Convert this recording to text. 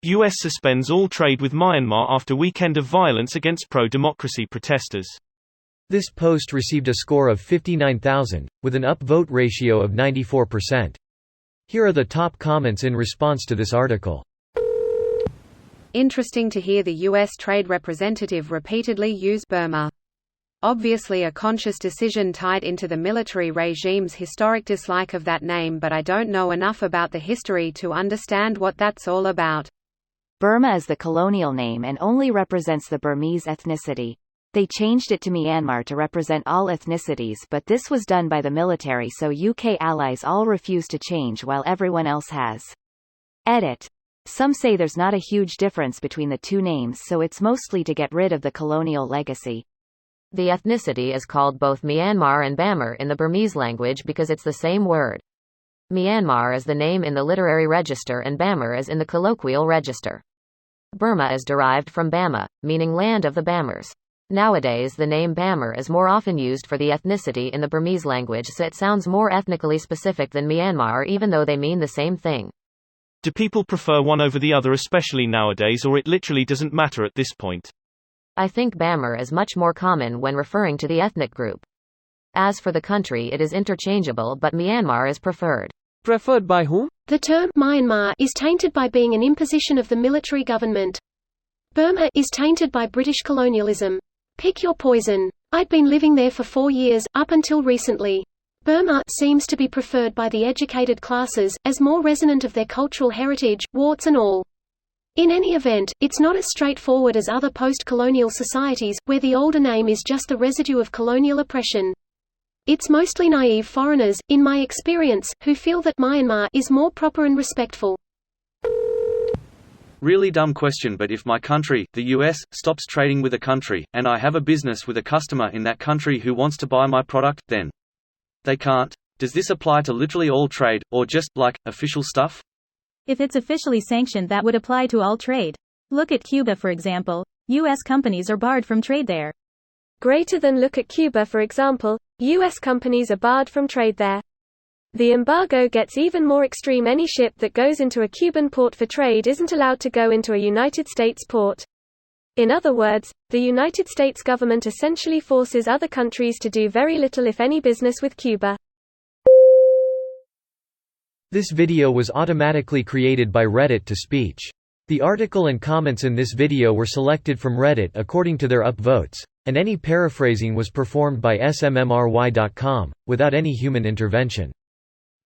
US suspends all trade with Myanmar after weekend of violence against pro-democracy protesters. This post received a score of 59,000, with an upvote ratio of 94%. Here are the top comments in response to this article. Interesting to hear the U.S. trade representative repeatedly use Burma. Obviously a conscious decision tied into the military regime's historic dislike of that name, but I don't know enough about the history to understand what that's all about. Burma is the colonial name and only represents the Burmese ethnicity. They changed it to Myanmar to represent all ethnicities, but this was done by the military, so UK allies all refuse to change while everyone else has. Edit. Some say there's not a huge difference between the two names, so it's mostly to get rid of the colonial legacy. The ethnicity is called both Myanmar and Bamar in the Burmese language because it's the same word. Myanmar is the name in the literary register and Bamar is in the colloquial register. Burma is derived from Bama, meaning land of the Bamars. Nowadays the name Bamar is more often used for the ethnicity in the Burmese language, so it sounds more ethnically specific than Myanmar, even though they mean the same thing. Do people prefer one over the other, especially nowadays, or it literally doesn't matter at this point? I think Bamar is much more common when referring to the ethnic group. As for the country, it is interchangeable, but Myanmar is preferred. Preferred by whom? The term Myanmar is tainted by being an imposition of the military government. Burma is tainted by British colonialism. Pick your poison. I'd been living there for 4 years, up until recently. Burma seems to be preferred by the educated classes, as more resonant of their cultural heritage, warts and all. In any event, it's not as straightforward as other post-colonial societies, where the older name is just the residue of colonial oppression. It's mostly naive foreigners, in my experience, who feel that Myanmar is more proper and respectful. Really dumb question, but if my country, the US, stops trading with a country, and I have a business with a customer in that country who wants to buy my product, then they can't? Does this apply to literally all trade, or just, like, official stuff? If it's officially sanctioned, that would apply to all trade. Look at Cuba for example. U.S. companies are barred from trade there. Greater than look at Cuba for example, U.S. companies are barred from trade there. The embargo gets even more extreme. Any ship that goes into a Cuban port for trade isn't allowed to go into a United States port. In other words, the United States government essentially forces other countries to do very little if any business with Cuba. This video was automatically created by Reddit to speech. The article and comments in this video were selected from Reddit according to their upvotes, and any paraphrasing was performed by smmry.com, without any human intervention.